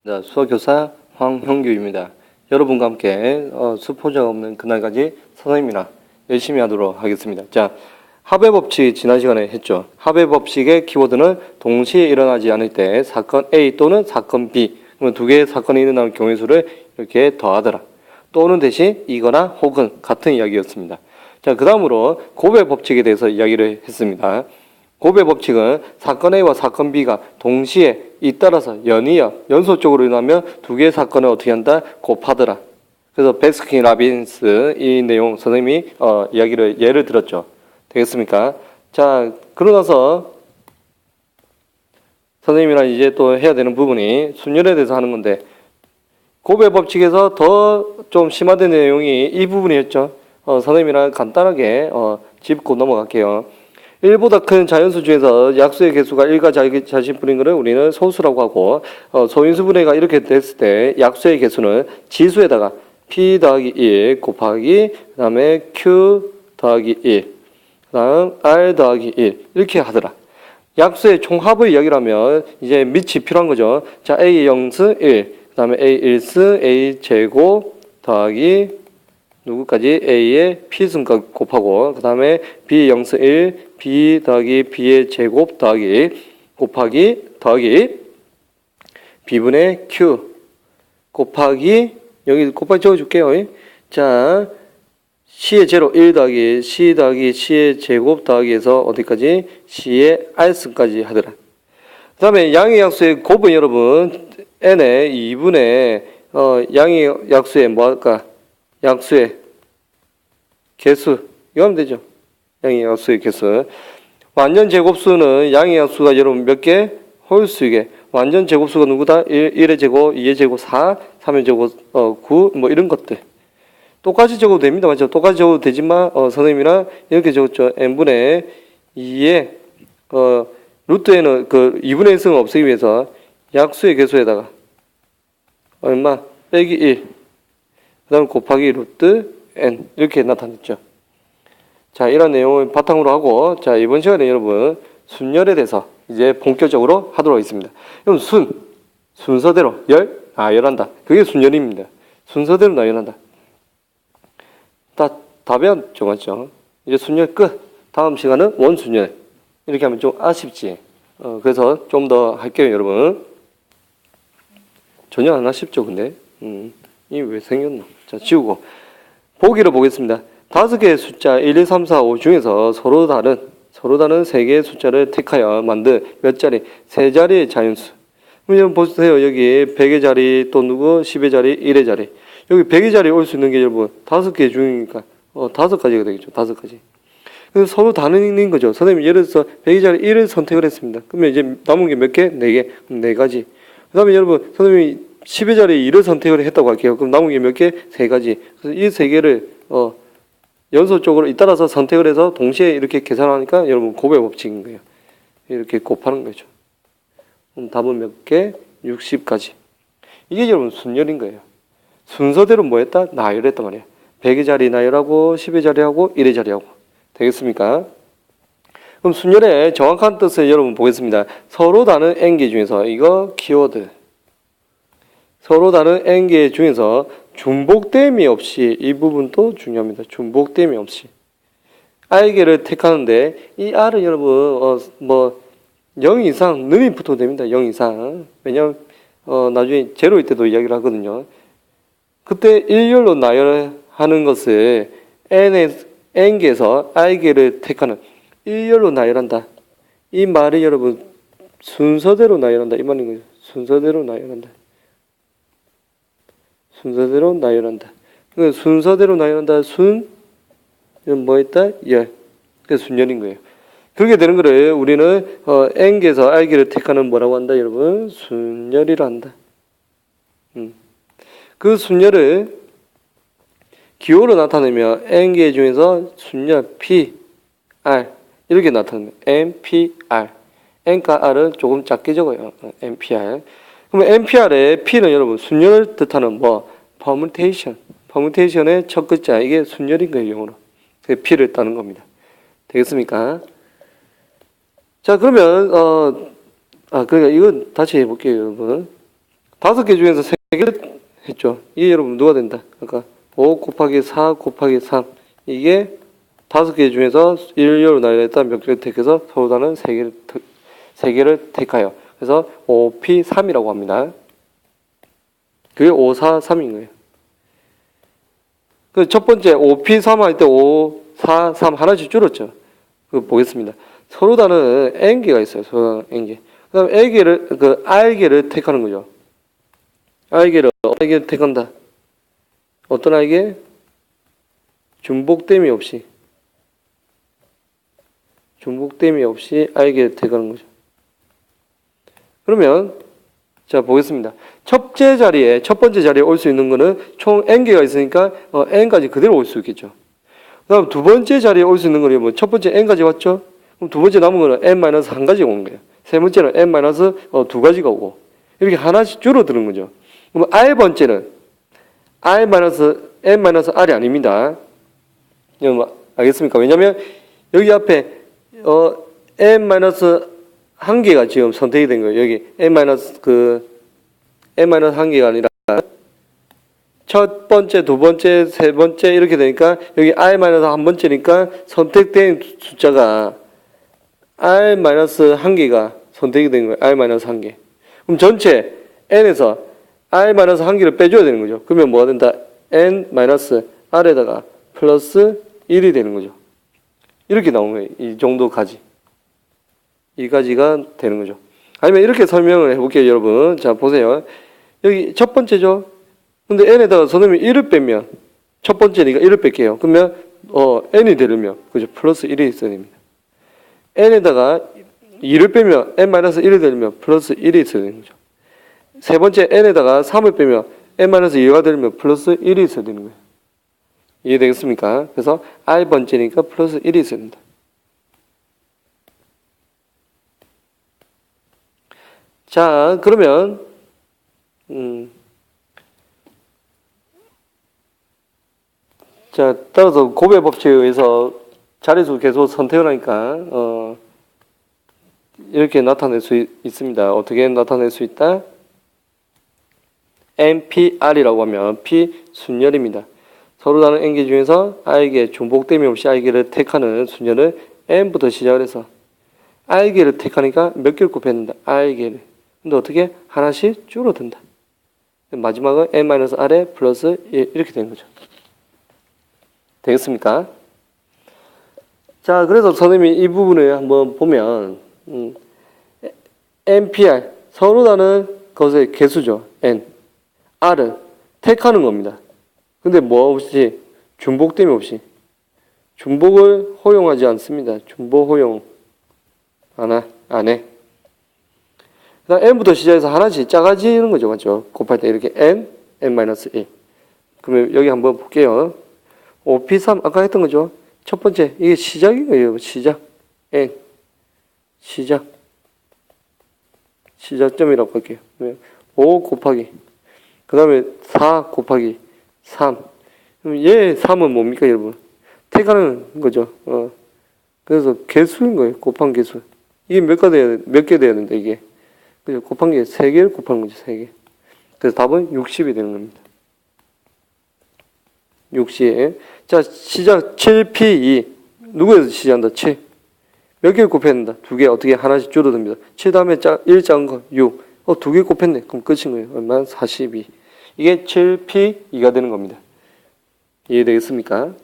네, 수학교사 황형규입니다. 여러분과 함께 수포자가 없는 그날까지 선생님이랑 열심히 하도록 하겠습니다. 자, 합의 법칙 지난 시간에 했죠. 합의 법칙의 키워드는 동시에 일어나지 않을 때 사건 A 또는 사건 B, 그러면 두 개의 사건이 일어나는 경우의 수를 이렇게 더하더라. 또는 대신 이거나 혹은 같은 이야기였습니다. 자, 그 다음으로 곱의 법칙에 대해서 이야기를 했습니다. 곱의 법칙은 사건 A와 사건 B가 동시에 잇따라서 연소적으로 일어나면 두 개의 사건을 어떻게 한다? 곱하더라. 그래서 베스킨 라빈스 이 내용 선생님이 이야기를 예를 들었죠. 되겠습니까? 자, 그러고 나서 선생님이랑 이제 또 해야 되는 부분이 순열에 대해서 하는 건데 곱의 법칙에서 더 좀 심화된 내용이 이 부분이었죠. 선생님이랑 간단하게 짚고 넘어갈게요. 1보다 큰 자연수 중에서 약수의 개수가 1과 자신분인 것을 우리는 소수라고 하고 소인수 분해가 이렇게 됐을 때 약수의 개수는 지수에다가 p 더하기 1 곱하기 그 다음에 q 더하기 1 그 다음 r 더하기 1 이렇게 하더라. 약수의 총합을 이야기하면 이제 밑이 필요한 거죠. 자, a 영수 1 그 다음에 a 일수 a 제곱 더하기 누구까지? a의 p승까지 곱하고 그 다음에 b 영수 1 b 더하기 b의 제곱 더하기 곱하기 b분의 q 곱하기 여기 곱하기 적어줄게요. 자, c의 제로 1 더하기 c 더하기 c의 제곱 더하기해서 어디까지? c의 r승까지 하더라. 그 다음에 양의 약수의 곱은 여러분 n의 2분의 양의 약수의 뭐 할까? 약수의 개수 이거 하면 되죠. 양의 약수의 개수. 완전 제곱수는 양의 약수가 여러분 몇 개? 홀수이게. 완전 제곱수가 누구다? 1의 제곱, 2의 제곱, 4, 3의 제곱, 9 뭐 이런 것들. 똑같이 적어도 됩니다. 맞죠? 똑같이 적어도 되지만 선생님이랑 이렇게 적었죠. n분의 2의 루트에는 그 2분의 1승을 없애기 위해서 약수의 개수에다가 얼마? 빼기 1. 그 다음 곱하기 루트 n 이렇게 나타냈죠. 자, 이런 내용을 바탕으로 하고 자, 이번 시간에 여러분 순열에 대해서 이제 본격적으로 하도록 하겠습니다. 그럼 순서대로 나열한다. 그게 순열입니다. 순서대로 나열한다. 답변 정했죠. 이제 순열 끝. 다음 시간은 원순열. 이렇게 하면 좀 아쉽지. 그래서 좀 더 할게요, 여러분. 전혀 안 아쉽죠, 근데. 이 왜 생겼나? 자, 지우고. 보기를 보겠습니다. 5개의 숫자 1, 2, 3, 4, 5 중에서 서로 다른 3개의 숫자를 택하여 만든 몇 자리? 3자리의 자연수. 그럼 보세요. 여기 100의 자리 또 누구? 10의 자리, 1의 자리. 여기 100의 자리에 올 수 있는 게 여러분 5개 중이니까 5가지가 되겠죠. 5가지. 그래서 서로 다른 거죠. 선생님 예를 들어서 100의 자리 1을 선택을 했습니다. 그러면 이제 남은 게 몇 개? 4개. 4가지. 그 다음에 여러분 선생님이 10의 자리에 2를 선택을 했다고 할게요. 그럼 남은 게 몇 개? 3가지. 그래서 이 3개를 연소적으로 잇따라서 선택을 해서 동시에 이렇게 계산하니까 여러분 곱의 법칙인 거예요. 이렇게 곱하는 거죠. 그럼 답은 몇 개? 60가지. 이게 여러분 순열인 거예요. 순서대로 뭐 했다? 나열했단 말이에요. 100의 자리 나열하고 10의 자리하고 1의 자리하고. 되겠습니까? 그럼 순열의 정확한 뜻을 여러분 보겠습니다. 서로 다른 n개 중에서 이거 키워드. 서로 다른 n개 중에서 중복됨이 없이 이 부분도 중요합니다. 중복됨이 없이 r개를 택하는데 이 r은 여러분 0 이상 는이 붙어도 됩니다. 0 이상. 왜냐하면 나중에 제로일 때도 이야기를 하거든요. 그때 일렬로 나열하는 것을 n개에서 r개를 택하는 일렬로 나열한다. 이 말이 여러분 순서대로 나열한다. 이 말인 거죠. 순서대로 나열한다. 순서대로 나열한다. 순서대로 나열한다. 뭐 했다? 열. 그게 순열인 거예요. 그렇게 되는 거를 우리는 n개에서 r개를 택하는 뭐라고 한다, 여러분? 순열이라 한다. 그 순열을 기호로 나타내면 n개 중에서 순열 p, r 이렇게 나타냅니다. n, p, r. n과 r은 조금 작게 적어요. n, p, r. 그러면 NPR의 P는 여러분 순열을 뜻하는 퍼뮤테이션의 첫 글자 이게 순열인 거예요, 영어로. P를 따는 겁니다. 되겠습니까? 자, 그러면 그러니까 이건 다시 해볼게요, 여러분. 5개 중에서 3개를 했죠. 이게 여러분 누가 된다? 아까 5 곱하기 4 곱하기 3. 이게 5개 중에서 일렬로 나열했다 몇 개를 택해서 서로 다른 3개를 택하여. 그래서 5P3이라고 합니다. 그게 5, 4, 3인 거예요. 그 첫 번째 5P3 할 때 5, 4, 3 하나씩 줄었죠. 그거 보겠습니다. 서로 다른 N개가 있어요. 서로 다른 N개. 그 다음 L개를, R개를 택하는 거죠. R개를 택한다. 어떤 R개? 중복됨이 없이 R개를 택하는 거죠. 그러면 자 보겠습니다. 첫 번째 자리에 올 수 있는 거는 총 N개가 있으니까 N까지 그대로 올 수 있겠죠. 그 다음 두 번째 자리에 올 수 있는 거는 뭐 첫 번째 N까지 왔죠? 그럼 두 번째 남은 거는 N-1가지가 오는 거예요. 세 번째는 N-2가지가 오고 이렇게 하나씩 줄어드는 거죠. 그럼 R번째는 N-R이 아닙니다. 알겠습니까? 왜냐면 여기 앞에 N-1개가 지금 선택이 된 거예요. 여기 N-1개가 아니라 첫 번째, 두 번째, 세 번째 이렇게 되니까 여기 R-1번째니까 선택된 숫자가 R-1개가 선택이 된 거예요. R-1개. 그럼 전체 N에서 R-1개를 빼줘야 되는 거죠. 그러면 뭐가 된다? N-R에다가 플러스 1이 되는 거죠. 이렇게 나오는 거예요. 이 정도까지. 이 가지가 되는 거죠. 아니면 이렇게 설명을 해볼게요, 여러분. 자, 보세요. 여기 첫 번째죠. 근데 N에다가 선생님이 1을 빼면, 첫 번째니까 1을 뺄게요. 그러면, N이 되려면, 그죠? 플러스 1이 있어야 됩니다. N에다가 2를 빼면, N-1이 되려면 플러스 1이 있어야 되는 거죠. 세 번째 N에다가 3을 빼면, N-2가 되려면 플러스 1이 있어야 되는 거예요. 이해되겠습니까? 그래서 R번째니까 플러스 1이 있어야 된다. 자, 그러면 자, 따라서 곱의 법칙에 의해서 자릿수 계속 선택을 하니까 이렇게 나타낼 수 있습니다. 어떻게 나타낼 수 있다? NPR이라고 하면 P 순열입니다. 서로 다른 N개 중에서 R개 중복됨이 없이 R개를 택하는 순열을 N부터 시작을 해서 R개를 택하니까 몇 개를 곱했는다? R개를. 근데 어떻게? 하나씩 줄어든다. 마지막은 N-R에 플러스 1 이렇게 되는 거죠. 되겠습니까? 자, 그래서 선생님이 이 부분을 한번 보면 NPR 서로 다른 것의 개수죠. N, R은 택하는 겁니다. 근데 뭐 없이 중복됨이 없이 중복을 허용하지 않습니다. 중복 허용 안 해. 그다음 N부터 시작해서 하나씩 작아지는 거죠. 맞죠? 곱할 때 이렇게 N, N-1. 그러면 여기 한번 볼게요. 5P3 아까 했던 거죠. 첫 번째 이게 시작인 거예요. 시작. N. 시작점이라고 할게요. 5 곱하기 그 다음에 4 곱하기 3. 그럼 얘 3은 뭡니까 여러분? 택하는 거죠. 그래서 개수인 거예요. 곱한 개수. 이게 몇 개 돼야 된다 이게. 그죠? 곱한 게 3개를 곱하는 거죠. 3개. 그래서 답은 60이 되는 겁니다. 60. 자, 시작 7P2. 누구에서 시작한다? 7. 몇 개를 곱해야 된다? 2개. 어떻게 하나씩 줄어듭니다. 7 다음에 1 작은 거 6. 2개 곱했네. 그럼 끝인 거예요. 얼마? 42. 이게 7P2가 되는 겁니다. 이해되겠습니까?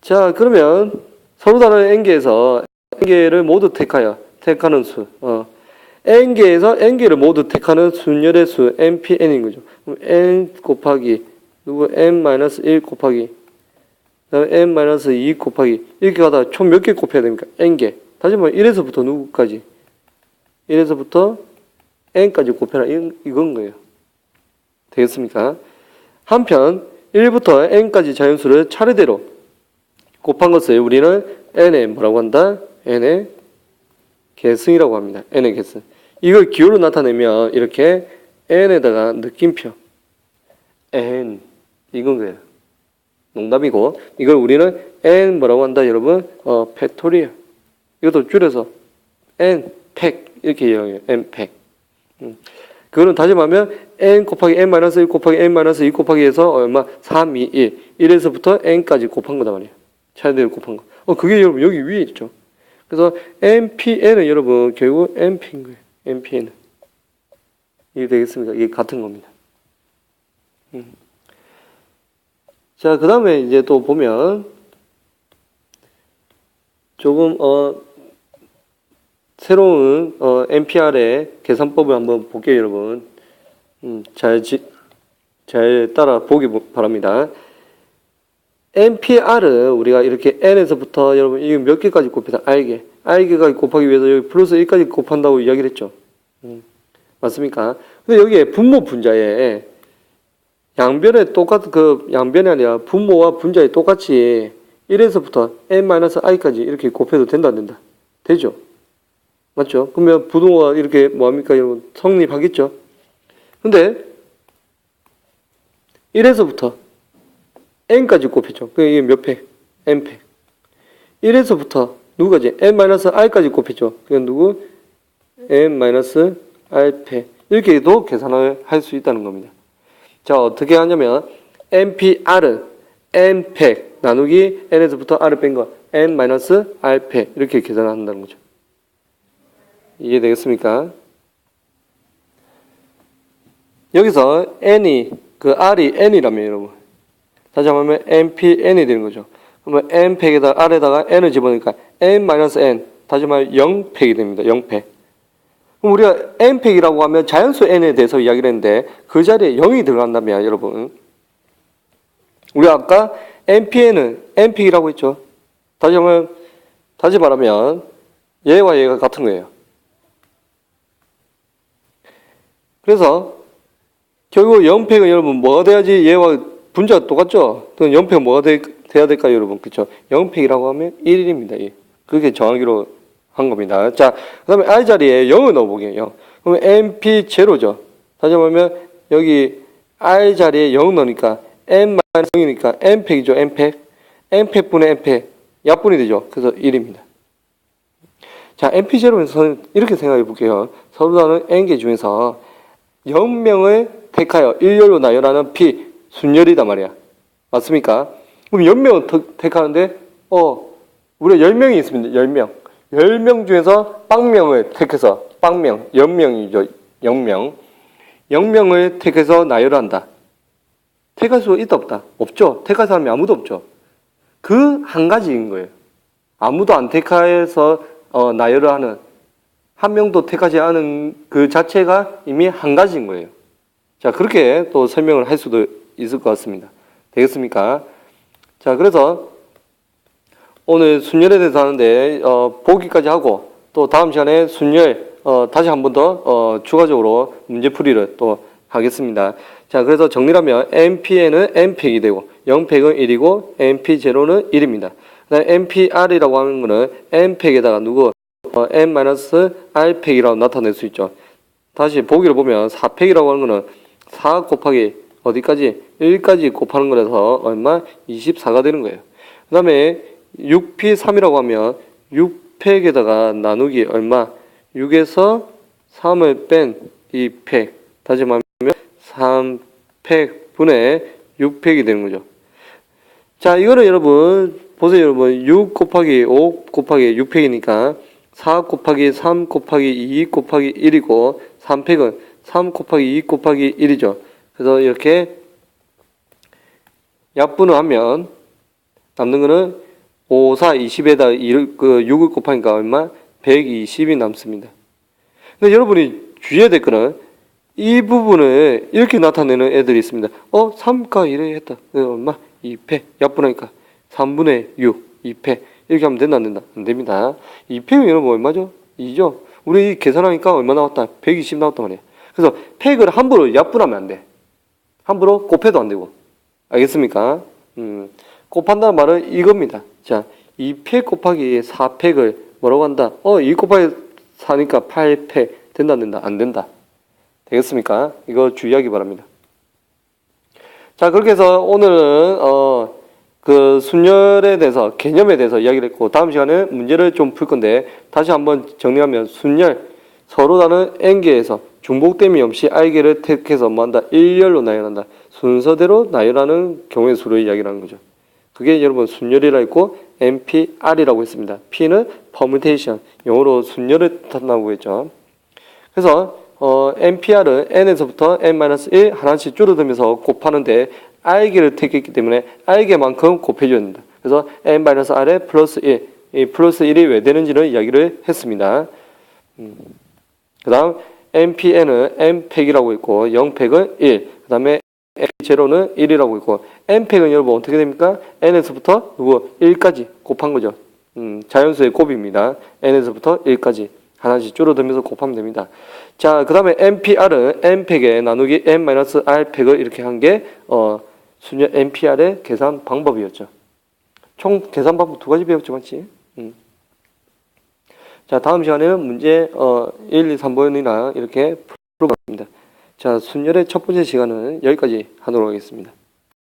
자, 그러면 서로 다른 N개에서 N개를 모두 택하는 수. N개에서 N개를 모두 택하는 순열의 수 NPN인 거죠. 그럼 N 곱하기 N-1 곱하기 그다음에 N-2 곱하기 이렇게 가다가 총 몇 개 곱해야 됩니까? N개. 다시 말해 1에서부터 누구까지? 1에서부터 N까지 곱해라. 이건 거예요. 되겠습니까? 한편 1부터 N까지 자연수를 차례대로 곱한 것을 우리는 N의 뭐라고 한다? N의 계승이라고 합니다. N의 계승. 이걸 기호로 나타내면 이렇게 N에다가 느낌표 N 이건 거예요. 농담이고 이걸 우리는 N 뭐라고 한다 여러분? 팩토리얼. 이것도 줄여서 N 팩 이렇게 이야기해요. N 팩. 그거는 다시 말하면 n 곱하기 n-1 곱하기 n-2 곱하기 해서 얼마? 3, 2, 1. 1에서부터 n까지 곱한 거다 말이에요. 차례대로 곱한 거. 그게 여러분 여기 위에 있죠. 그래서 npn은 여러분 결국 np인 거예요. npn은. 이게 되겠습니까? 이게 같은 겁니다. 자, 그 다음에 이제 또 보면 조금 새로운 NPR의 계산법을 한번 볼게요, 여러분. 잘 따라 보기 바랍니다. NPR은 우리가 이렇게 n에서부터 여러분 이게 몇 개까지 곱해서 r개까지 곱하기 위해서 여기 플러스 1까지 곱한다고 이야기를 했죠. 맞습니까? 근데 여기에 분모 분자에 양변에 양변이 아니라 분모와 분자에 똑같이 1에서부터 n-i까지 이렇게 곱해도 된다, 안 된다? 되죠? 맞죠? 그러면 부동호가 이렇게 뭐합니까, 여러분? 성립하겠죠? 근데 1에서부터 n까지 곱했죠. 이게 몇 팩? n팩. 1에서부터 누구까지? n-r까지 곱했죠. 그게 누구? n-r팩. 이렇게도 계산을 할 수 있다는 겁니다. 자, 어떻게 하냐면 npr은 n팩 나누기 n에서부터 r을 뺀 거 n-r팩 이렇게 계산을 한다는 거죠. 이해되겠습니까? 여기서 n이 r이 n이라면 여러분 다시 한번 npn이 되는 거죠. 그러면 n팩에다 r에다가 n을 집어넣으니까 n-n 다시 말하면 0팩이 됩니다. 0팩. 그럼 우리가 n팩이라고 하면 자연수 n에 대해서 이야기를 했는데 그 자리에 0이 들어간다면 여러분 우리가 아까 npn은 n팩이라고 했죠. 다시 말하면 얘와 얘가 같은 거예요. 그래서 결국 0팩은 여러분 뭐가 돼야지 얘와 분자가 똑같죠? 그럼 0팩은 뭐가 돼야 될까요, 여러분? 그쵸? 0팩이라고 하면 1입니다. 그렇게 정하기로 한 겁니다. 자, 그 다음에 I 자리에 0을 넣어보게요. 그러면 np0죠. 다시 말하면 여기 I 자리에 0 넣으니까 n-0이니까 n팩이죠, n팩. n팩분의 n팩. 약분이 되죠. 그래서 1입니다. 자, np0에서 이렇게 생각해 볼게요. 서로 다른 n개 중에서 0명을 택하여 일렬로 나열하는 p 순열이단 말이야. 맞습니까? 그럼 10명을 택하는데 우리가 10명이 있습니다. 10명. 10명 중에서 빵명을 택해서 0명이죠. 0명. 0명을 택해서 나열한다. 택할 수 있다 없다? 없죠. 택할 사람이 아무도 없죠. 그 한 가지인 거예요. 아무도 안 택해서 나열을 하는 한 명도 택하지 않은 그 자체가 이미 한 가지인 거예요. 자, 그렇게 또 설명을 할 수도 있을 것 같습니다. 되겠습니까? 자, 그래서 오늘 순열에 대해서 하는데 보기까지 하고 또 다음 시간에 순열 다시 한 번 더 추가적으로 문제풀이를 또 하겠습니다. 자, 그래서 정리하면 npn은 n팩이 되고 0팩은 1이고 np0는 1입니다. 그다음에 npr이라고 하는 거는 n팩에다가 n-r팩이라고 나타낼 수 있죠. 다시 보기를 보면 4팩이라고 하는 거는 4 곱하기 어디까지? 1까지 곱하는 거라서 얼마? 24가 되는 거예요. 그 다음에 6p3이라고 하면 6팩에다가 나누기 얼마? 6에서 3을 뺀 2팩. 다시 말하면 3팩분의 6팩이 되는 거죠. 자, 이거는 여러분, 보세요, 여러분. 6 곱하기 5 곱하기 6팩이니까 4 곱하기 3 곱하기 2 곱하기 1이고 3팩은 3 곱하기 2 곱하기 1이죠. 그래서 이렇게 약분을 하면 남는 거는 5, 4, 20에다 6을 곱하니까 얼마? 120이 남습니다. 근데 여러분이 주의해야 될 거는 이 부분을 이렇게 나타내는 애들이 있습니다. 3가 이래 했다. 얼마? 2패. 약분하니까 3분의 6, 2패. 이렇게 하면 된다, 안 된다? 안 됩니다. 2패는 여러분 얼마죠? 2죠? 우리 계산하니까 얼마 나왔다? 120 나왔단 말이에요. 그래서 팩을 함부로 약분하면 안 돼. 함부로 곱해도 안 되고. 알겠습니까? 곱한다는 말은 이겁니다. 자, 2팩 곱하기 4팩을 뭐라고 한다? 2 곱하기 4니까 8팩. 된다, 안 된다? 안 된다. 되겠습니까? 이거 주의하기 바랍니다. 자, 그렇게 해서 오늘은 그 순열에 대해서, 개념에 대해서 이야기를 했고, 다음 시간에 문제를 좀 풀 건데, 다시 한번 정리하면 서로 다른 n개에서 중복됨이 없이 i개를 택해서 뭐한다? 일렬로 나열한다. 순서대로 나열하는 경우의 수를 이야기하는 거죠. 그게 여러분 순열이라 했고 NPR이라고 했습니다. P는 permutation, 영어로 순열을 뜻한다고 했죠. 그래서 NPR은 n에서부터 n-1 하나씩 줄어들면서 곱하는데 i개를 택했기 때문에 i개만큼 곱해줘야 된다. 그래서 n-r에 플러스 1, 이 플러스 1이 왜 되는지를 이야기를 했습니다. 그 다음 npn은 n팩이라고 있고 0팩은 1, 그 다음에 n0는 1이라고 있고 n팩은 여러분 어떻게 됩니까? n에서부터 1까지 곱한 거죠. 자연수의 곱입니다. n에서부터 1까지 하나씩 줄어들면서 곱하면 됩니다. 자, 그 다음에 npr은 n팩에 나누기 n-r팩을 이렇게 한 게 순열 npr의 계산 방법이었죠. 총 계산 방법 두 가지 배웠죠, 맞지? 자, 다음 시간에는 문제 1, 2, 3번이나 이렇게 풀어봤습니다. 자, 순열의 첫 번째 시간은 여기까지 하도록 하겠습니다.